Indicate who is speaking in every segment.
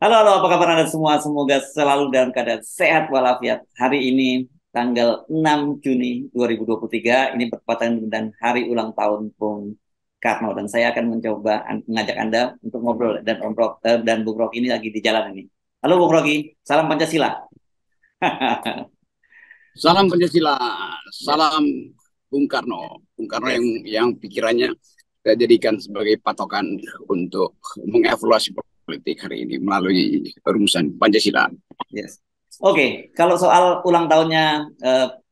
Speaker 1: Halo, halo, apa kabar Anda semua? Semoga selalu dalam keadaan sehat walafiat. Hari ini tanggal 6 Juni 2023, ini bertepatan dengan hari ulang tahun Bung Karno dan saya akan mencoba mengajak Anda untuk ngobrol dan Bung Rocky ini lagi di jalan ini. Halo Bung Rocky, salam Pancasila.
Speaker 2: Salam Pancasila,
Speaker 1: Yes,
Speaker 2: salam Bung Karno. Bung Karno
Speaker 1: yes,
Speaker 2: yang pikirannya saya jadikan sebagai patokan untuk mengevaluasi politik hari ini melalui rumusan Pancasila.
Speaker 1: yes. Oke, kalau soal ulang tahunnya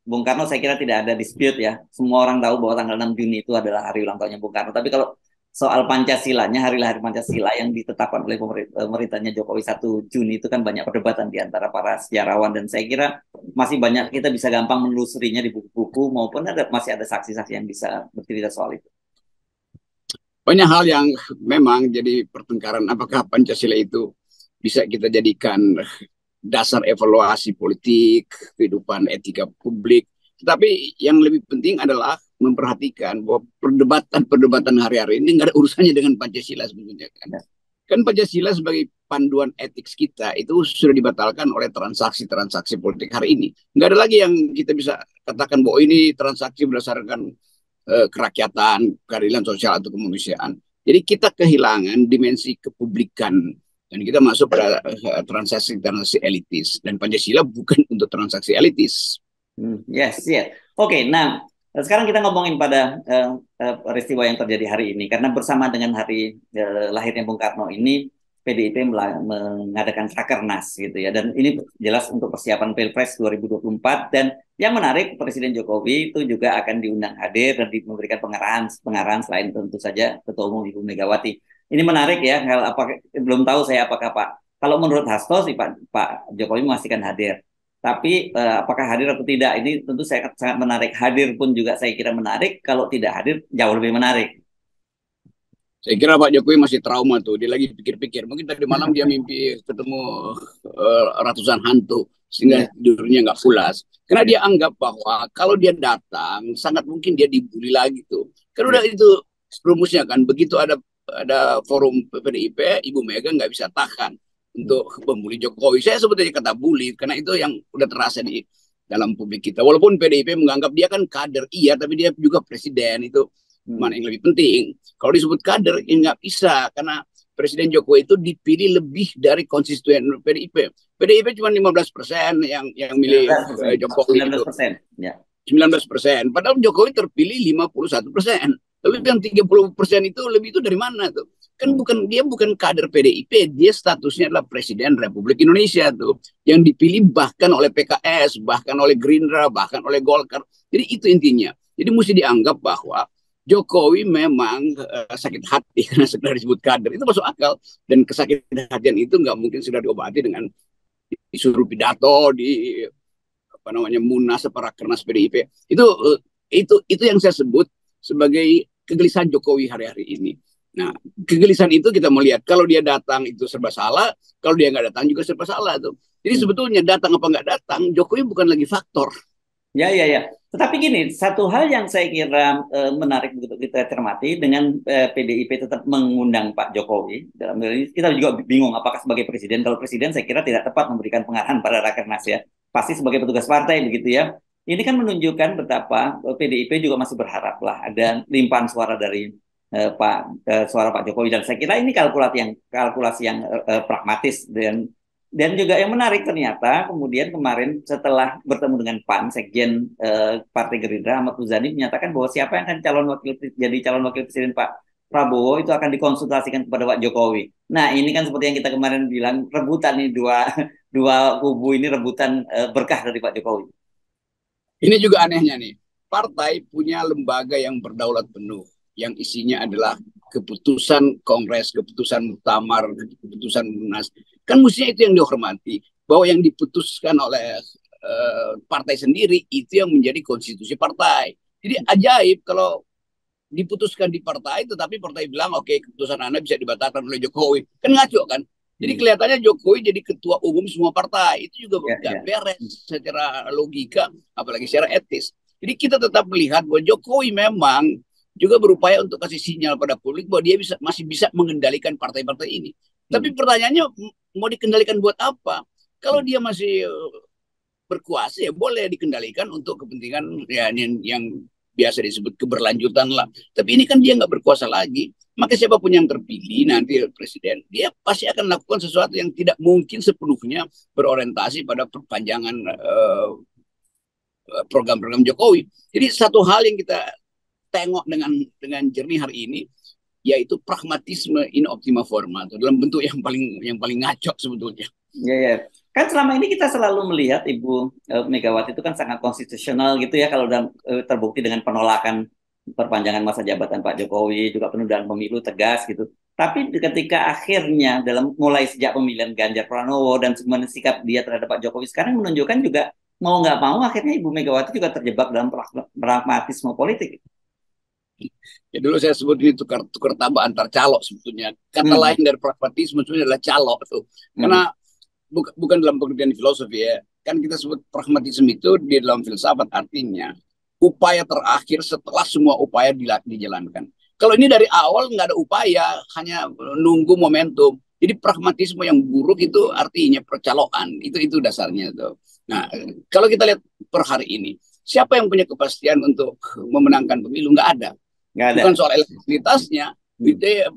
Speaker 1: Bung Karno saya kira tidak ada dispute ya. Semua orang tahu bahwa tanggal 6 Juni itu adalah hari ulang tahunnya Bung Karno. Tapi kalau soal Pancasilanya, hari lahir Pancasila yang ditetapkan oleh pemerintahnya Jokowi 1 Juni itu kan banyak perdebatan di antara para sejarawan dan saya kira masih banyak kita bisa gampang menelusurinya di buku-buku maupun masih ada saksi-saksi yang bisa bercerita soal itu.
Speaker 2: Banyak hal yang memang jadi pertengkaran apakah Pancasila itu bisa kita jadikan dasar evaluasi politik, kehidupan etika publik. Tetapi yang lebih penting adalah memperhatikan bahwa perdebatan hari-hari ini nggak ada urusannya dengan Pancasila sebetulnya kan.
Speaker 1: Ya.
Speaker 2: Kan Pancasila sebagai panduan etik kita itu sudah dibatalkan oleh transaksi-transaksi politik hari ini. Nggak ada lagi yang kita bisa katakan bahwa ini transaksi berdasarkan kerakyatan, keadilan sosial atau kemanusiaan. Jadi kita kehilangan dimensi kepublikan dan kita masuk pada transaksi-transaksi elitis. Dan Pancasila bukan untuk transaksi elitis.
Speaker 1: Yes, yes. Oke, nah sekarang kita ngomongin pada peristiwa yang terjadi hari ini. Karena bersama dengan hari lahirnya Bung Karno ini, PDIP mengadakan Rakernas gitu ya. Dan ini jelas untuk persiapan Pilpres 2024. Dan yang menarik, Presiden Jokowi itu juga akan diundang hadir dan memberikan pengarahan selain tentu saja Ketua Umum Ibu Megawati. Ini menarik ya. Belum tahu saya apakah Pak. Kalau menurut Hasto sih Pak Jokowi memastikan hadir. Tapi apakah hadir atau tidak ini tentu saya sangat menarik. Hadir pun juga saya kira menarik. Kalau tidak hadir jauh lebih menarik.
Speaker 2: Saya kira Pak Jokowi masih trauma tuh. Dia lagi pikir-pikir. Mungkin tadi malam dia mimpi ketemu ratusan hantu. Sehingga
Speaker 1: Ya,
Speaker 2: tidurnya nggak pulas. Karena
Speaker 1: ya,
Speaker 2: dia anggap bahwa kalau dia datang, sangat mungkin dia dibully lagi tuh. Karena
Speaker 1: ya.
Speaker 2: udah itu rumusnya kan. Begitu ada forum PDIP, Ibu Mega nggak bisa tahan untuk membuli Jokowi. Saya sebetulnya kata bully, karena itu yang udah terasa di dalam publik kita. Walaupun PDIP menganggap dia kan kader, iya, tapi dia juga presiden. Itu
Speaker 1: Hmm.
Speaker 2: mana yang lebih penting. Kalau disebut kader, ya nggak bisa. Karena Presiden Jokowi itu dipilih lebih dari konstituen PDIP. PDIP cuma 15% yang milih
Speaker 1: 19%.
Speaker 2: Jokowi itu.
Speaker 1: 19%. Ya.
Speaker 2: 19%. Padahal Jokowi terpilih 51%. Lalu yang 30% itu lebih itu dari mana tuh? Kan
Speaker 1: Hmm.
Speaker 2: dia bukan kader PDIP, dia statusnya adalah Presiden Republik Indonesia tuh. Yang dipilih bahkan oleh PKS, bahkan oleh Gerindra, bahkan oleh Golkar. Jadi itu intinya. Jadi mesti dianggap bahwa Jokowi memang sakit hati karena sekedar disebut kader. Itu masuk akal. Dan kesakitan hatian itu nggak mungkin sudah diobati dengan disuruh pidato di apa namanya Munas Rakernas PDIP. Itu yang saya sebut sebagai kegelisahan Jokowi hari-hari ini. Nah, kegelisahan itu kita melihat kalau dia datang itu serba salah, kalau dia nggak datang juga serba salah tuh. Jadi
Speaker 1: Hmm.
Speaker 2: sebetulnya datang apa nggak datang, Jokowi bukan lagi faktor.
Speaker 1: Ya, ya, ya. Tetapi gini, satu hal yang saya kira menarik untuk kita cermati dengan PDIP tetap mengundang Pak Jokowi dalam hal ini kita juga bingung apakah sebagai presiden. Kalau presiden saya kira tidak tepat memberikan pengarahan pada Rakernas ya. Pasti sebagai petugas partai begitu ya. Ini kan menunjukkan betapa PDIP juga masih berharap lah ada limpahan suara dari suara Pak Jokowi dan saya kira ini kalkulasi yang pragmatis dan juga yang menarik ternyata kemudian kemarin setelah bertemu dengan PAN, Sekjen Partai Gerindra Ahmad Muzani menyatakan bahwa siapa yang akan jadi calon wakil presiden Pak Prabowo itu akan dikonsultasikan kepada Pak Jokowi. Nah ini kan seperti yang kita kemarin bilang rebutan nih dua dua kubu ini rebutan berkah dari Pak Jokowi.
Speaker 2: Ini juga anehnya nih. Partai punya lembaga yang berdaulat penuh, yang isinya adalah keputusan Kongres, keputusan Muktamar, keputusan Munas. Kan mestinya itu yang dihormati. Bahwa yang diputuskan oleh partai sendiri itu yang menjadi konstitusi partai. Jadi ajaib kalau diputuskan di partai, tetapi partai bilang oke okay, keputusan Anda bisa dibatalkan oleh Jokowi. Kan ngaco kan? Jadi
Speaker 1: Hmm.
Speaker 2: kelihatannya Jokowi jadi ketua umum semua partai. Itu juga
Speaker 1: Ya,
Speaker 2: nggak
Speaker 1: ya.
Speaker 2: beres secara logika, apalagi secara etis. Jadi kita tetap melihat bahwa Jokowi memang juga berupaya untuk kasih sinyal pada publik bahwa dia masih bisa mengendalikan partai-partai ini.
Speaker 1: Hmm.
Speaker 2: Tapi pertanyaannya mau dikendalikan buat apa? Kalau dia masih berkuasa ya boleh dikendalikan untuk kepentingan ya yang biasa disebut keberlanjutan lah. Tapi ini kan dia nggak berkuasa lagi. Maka siapapun yang terpilih nanti presiden, dia pasti akan melakukan sesuatu yang tidak mungkin sepenuhnya berorientasi pada perpanjangan program-program Jokowi. Jadi satu hal yang kita tengok dengan jernih hari ini yaitu pragmatisme in optima forma atau dalam bentuk yang paling ngaco sebetulnya.
Speaker 1: Ya, ya. Kan selama ini kita selalu melihat Ibu Megawati itu kan sangat konstitusional gitu ya kalau terbukti dengan penolakan perpanjangan masa jabatan Pak Jokowi, juga penundaan pemilu tegas gitu. Tapi ketika akhirnya mulai sejak pemilihan Ganjar Pranowo dan sebenarnya sikap dia terhadap Pak Jokowi sekarang menunjukkan juga mau nggak mau akhirnya Ibu Megawati juga terjebak dalam pragmatisme politik.
Speaker 2: Ya dulu saya sebut ini tukar tambah antar calo sebetulnya. Kata lain dari pragmatisme sebenarnya adalah calo tuh. Karena bukan dalam pengertian filosofi ya. Kan kita sebut pragmatisme itu di dalam filsafat artinya upaya terakhir setelah semua upaya dijalankan. Kalau ini dari awal nggak ada upaya, hanya nunggu momentum. Jadi pragmatisme yang buruk itu artinya percaloan. Itu dasarnya tuh. Nah, kalau kita lihat per hari ini, siapa yang punya kepastian untuk memenangkan pemilu? Nggak ada. Bukan soal elektabilitasnya,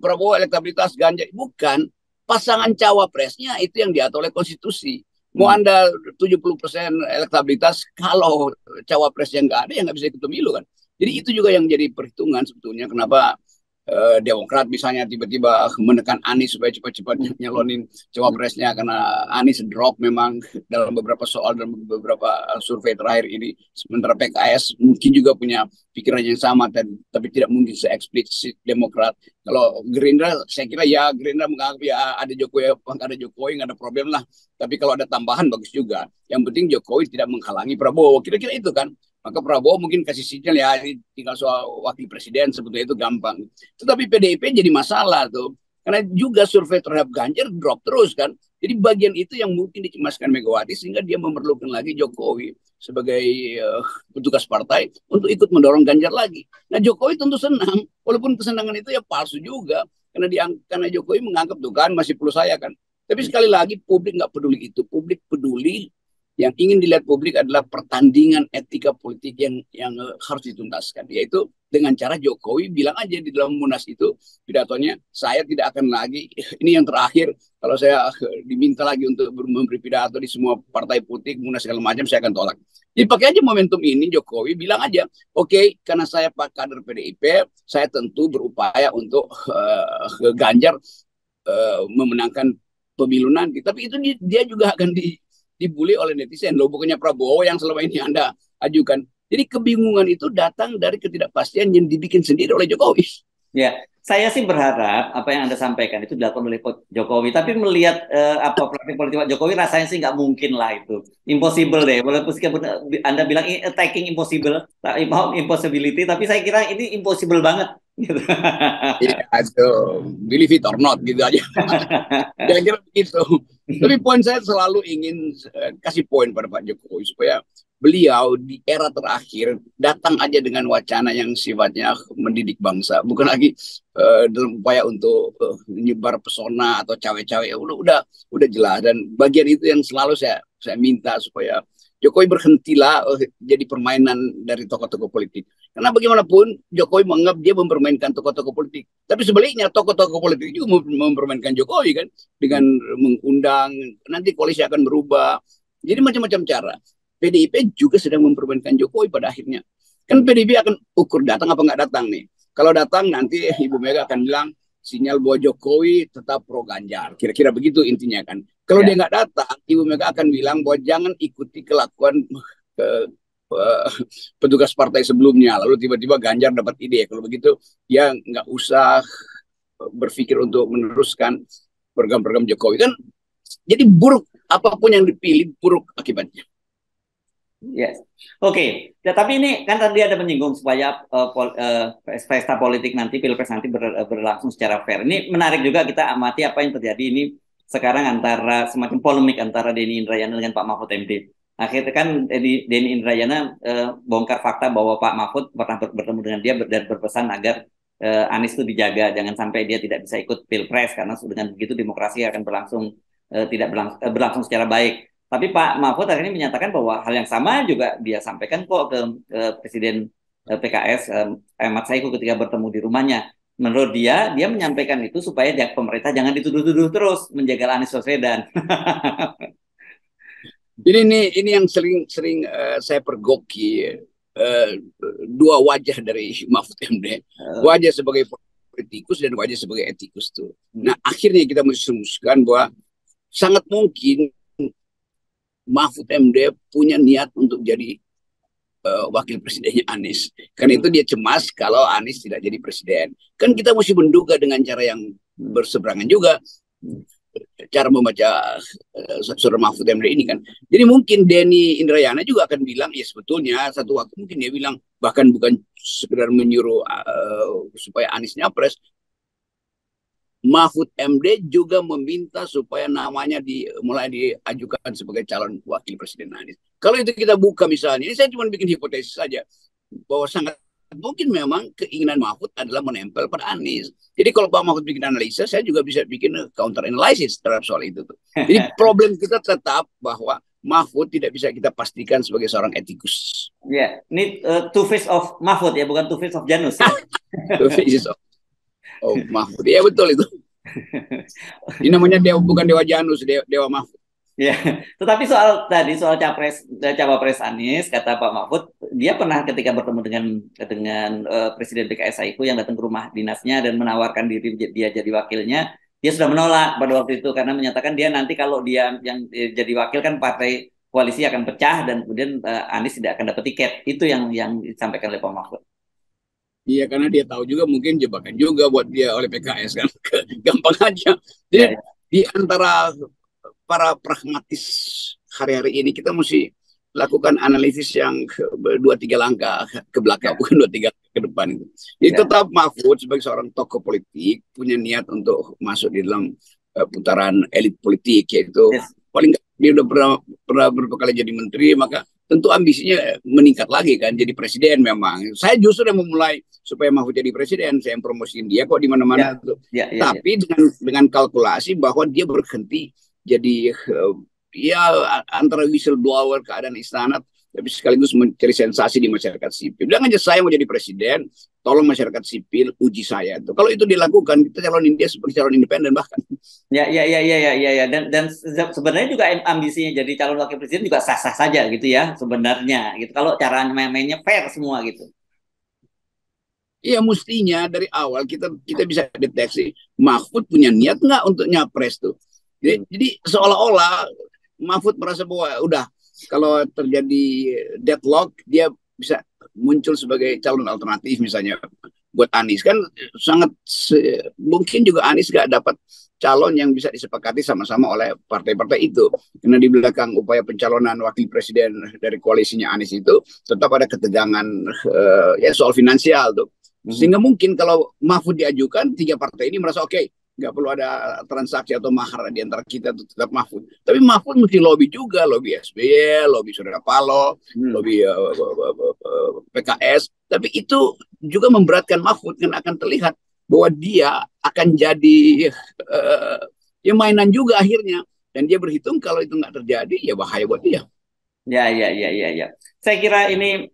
Speaker 2: Prabowo elektabilitas Ganjar, bukan. Pasangan cawapresnya itu yang diatur oleh konstitusi. Mau Anda 70% elektabilitas, kalau cawapresnya nggak ada, ya nggak bisa ikut pemilu kan. Jadi itu juga yang jadi perhitungan sebetulnya kenapa Demokrat misalnya tiba-tiba menekan Anies supaya cepat-cepat nyalonin cawapresnya karena Anies drop memang dalam beberapa soal dalam beberapa survei terakhir ini. Sementara PKS mungkin juga punya pikiran yang sama tapi tidak mungkin se-eksplisit Demokrat. Kalau Gerindra saya kira ya Gerindra menganggap ya ada Jokowi nggak ada problem lah. Tapi kalau ada tambahan bagus juga. Yang penting Jokowi tidak menghalangi Prabowo. Kira-kira itu kan. Maka Prabowo mungkin kasih sinyal ya ini tinggal soal wakil presiden sebetulnya itu gampang. Tetapi PDIP jadi masalah tuh. Karena juga survei terhadap Ganjar drop terus kan. Jadi bagian itu yang mungkin dicemaskan Megawati sehingga dia memerlukan lagi Jokowi sebagai petugas partai untuk ikut mendorong Ganjar lagi. Nah Jokowi tentu senang, walaupun kesenangan itu ya palsu juga. Karena Jokowi menganggap tuh kan masih perlu saya kan. Tapi sekali lagi publik nggak peduli itu. Publik peduli yang ingin dilihat publik adalah pertandingan etika politik yang harus dituntaskan, yaitu dengan cara Jokowi bilang aja di dalam Munas itu pidatonya, saya tidak akan lagi, ini yang terakhir, kalau saya diminta lagi untuk memberi pidato di semua partai politik, Munas segala macam, saya akan tolak. Jadi pakai aja momentum ini, Jokowi bilang aja, oke, karena saya Pak kader PDIP, saya tentu berupaya untuk Ganjar memenangkan pemilu nanti. Tapi itu dia juga akan dibully oleh netizen loh, bukannya Prabowo yang selama ini Anda ajukan. Jadi kebingungan itu datang dari ketidakpastian yang dibikin sendiri oleh Jokowi.
Speaker 1: Ya, saya sih berharap apa yang Anda sampaikan itu dilakukan oleh Jokowi. Tapi melihat apa praktik politik Pak Jokowi, rasanya sih nggak mungkin lah itu. Impossible deh. Walaupun Anda bilang attacking impossible, impossibility, tapi saya kira ini impossible banget. Gitu.
Speaker 2: Iya, itu believe it or not gitu aja. Kira-kira begitu. Tapi poin saya selalu ingin kasih poin pada Pak Jokowi supaya beliau di era terakhir datang aja dengan wacana yang sifatnya mendidik bangsa, bukan lagi dalam upaya untuk menyebar pesona atau cawe-cawe. Udah jelas, dan bagian itu yang selalu saya minta supaya Jokowi berhentilah jadi permainan dari tokoh-tokoh politik. Karena bagaimanapun Jokowi menganggap dia mempermainkan tokoh-tokoh politik. Tapi sebaliknya tokoh-tokoh politik juga mempermainkan Jokowi kan dengan mengundang, nanti koalisi akan berubah. Jadi macam-macam cara. PDIP juga sedang mempermainkan Jokowi pada akhirnya. Kan PDIP akan ukur datang apa nggak datang nih. Kalau datang nanti Ibu Mega akan bilang sinyal bahwa Jokowi tetap pro Ganjar. Kira-kira begitu intinya kan. Kalau dia nggak datang, Ibu Mega akan bilang bahwa jangan ikuti kelakuan petugas partai sebelumnya. Lalu tiba-tiba Ganjar dapat ide. Kalau begitu, ya nggak usah berpikir untuk meneruskan program-program Jokowi. Kan jadi buruk. Apapun yang dipilih, buruk akibatnya.
Speaker 1: Yes. Oke. Ya, tapi ini kan tadi ada menyinggung supaya pesta politik nanti, pilpres nanti berlangsung secara fair. Ini menarik juga kita amati apa yang terjadi ini sekarang antara semacam polemik antara Denny Indrayana dengan Pak Mahfud MD. Akhirnya kan Denny Indrayana bongkar fakta bahwa Pak Mahfud pernah bertemu dengan dia dan berpesan agar Anies itu dijaga, jangan sampai dia tidak bisa ikut pilpres karena dengan begitu demokrasi akan berlangsung tidak berlangsung secara baik. Tapi Pak Mahfud akhirnya menyatakan bahwa hal yang sama juga dia sampaikan kok ke Presiden PKS Ahmad Saiku ketika bertemu di rumahnya. Menurut dia menyampaikan itu supaya pemerintah jangan dituduh-tuduh terus menjaga Anies Baswedan.
Speaker 2: Jadi ini yang sering saya pergoki, dua wajah dari Mahfud MD, wajah sebagai politikus dan wajah sebagai etikus tuh. Nah akhirnya kita merumuskan bahwa sangat mungkin Mahfud MD punya niat untuk jadi wakil presidennya Anies. Karena itu dia cemas kalau Anies tidak jadi presiden. Kan kita mesti menduga dengan cara yang berseberangan juga. Cara membaca Saudara Mahfud MD ini kan. Jadi mungkin Denny Indrayana juga akan bilang, ya sebetulnya satu waktu mungkin dia bilang, bahkan bukan sekedar menyuruh supaya Anies nyapres, Mahfud MD juga meminta supaya namanya mulai diajukan sebagai calon wakil presiden Anies. Kalau itu kita buka misalnya, ini saya cuma bikin hipotesis saja, bahwa sangat mungkin memang keinginan Mahfud adalah menempel pada Anies. Jadi kalau Pak Mahfud bikin analisa, saya juga bisa bikin counter analysis terhadap soal itu. Jadi problem kita tetap bahwa Mahfud tidak bisa kita pastikan sebagai seorang etikus.
Speaker 1: Ya, ini two face of Mahfud ya, bukan two face of Janus ya.
Speaker 2: Two faces of Mahfud, ya betul itu. Ini namanya bukan Dewa Janus, Dewa Mahfud.
Speaker 1: Ya, tetapi soal cawapres Anies, kata Pak Mahfud, dia pernah ketika bertemu dengan Presiden PKS Saiku yang datang ke rumah dinasnya dan menawarkan diri dia jadi wakilnya, dia sudah menolak pada waktu itu karena menyatakan dia nanti kalau dia yang jadi wakil kan partai koalisi akan pecah dan kemudian Anies tidak akan dapat tiket. Itu yang disampaikan oleh Pak Mahfud.
Speaker 2: Iya, karena dia tahu juga mungkin jebakan juga buat dia oleh PKS kan. Gampang aja. Jadi di antara para pragmatis hari-hari ini kita mesti lakukan analisis yang 2-3 langkah ke belakang, bukan 2-3 ke depan. Jadi tetap Mahfud sebagai seorang tokoh politik punya niat untuk masuk di dalam putaran elit politik, yaitu paling dia udah pernah beberapa kali jadi menteri, maka tentu ambisinya meningkat lagi kan jadi presiden. Memang saya justru yang memulai supaya Mahfud jadi presiden, saya yang promosiin dia kok di mana-mana tapi dengan kalkulasi bahwa dia berhenti jadi antara whistleblower keadaan istana tapi sekaligus mencari sensasi di masyarakat sipil. Bilang aja saya mau jadi presiden, tolong masyarakat sipil uji saya. Kalau itu dilakukan, kita calonin dia sebagai calon independen bahkan.
Speaker 1: Ya. Dan sebenarnya juga ambisinya jadi calon wakil presiden juga sah-sah saja gitu ya sebenarnya. Gitu. Kalau cara mainnya fair semua gitu.
Speaker 2: Iya, mestinya dari awal kita bisa deteksi Mahfud punya niat nggak untuk nyapres tuh. Jadi seolah-olah Mahfud merasa bahwa udah kalau terjadi deadlock dia bisa muncul sebagai calon alternatif misalnya buat Anies. Kan sangat mungkin juga Anies gak dapat calon yang bisa disepakati sama-sama oleh partai-partai itu. Karena di belakang upaya pencalonan wakil presiden dari koalisinya Anies itu tetap ada ketegangan ya soal finansial tuh. Sehingga mungkin kalau Mahfud diajukan, 3 partai ini merasa oke, nggak perlu ada transaksi atau mahar di antara kita, itu tetap Mahfud. Tapi Mahfud mesti lobby juga, lobby SBY, lobby Surya Paloh, lobby PKS. Tapi itu juga memberatkan Mahfud, kan akan terlihat bahwa dia akan jadi ya mainan juga akhirnya. Dan dia berhitung kalau itu nggak terjadi, ya bahaya buat dia.
Speaker 1: Ya. Saya kira ini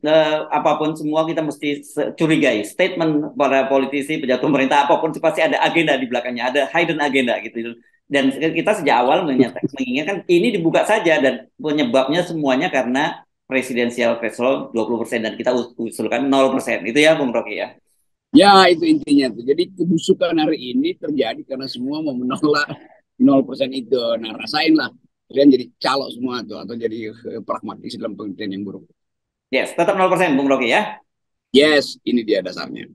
Speaker 1: apapun semua kita mesti curigai statement para politisi, pejabat pemerintah apapun pasti ada agenda di belakangnya, ada hidden agenda gitu. Dan kita sejak awal menginginkan ini dibuka saja dan penyebabnya semuanya karena presidensial threshold 20% dan kita usulkan 0%. Itu ya Bung Rocky ya.
Speaker 2: Ya, itu intinya tuh. Jadi kebusukan hari ini terjadi karena semua mau menolak 0% itu. Nah, rasain lah. Kalian jadi calok semua tuh atau jadi pragmatis dalam pengertian yang buruk.
Speaker 1: Yes, tetap 0% Bung Rocky ya.
Speaker 2: Yes, ini dia dasarnya.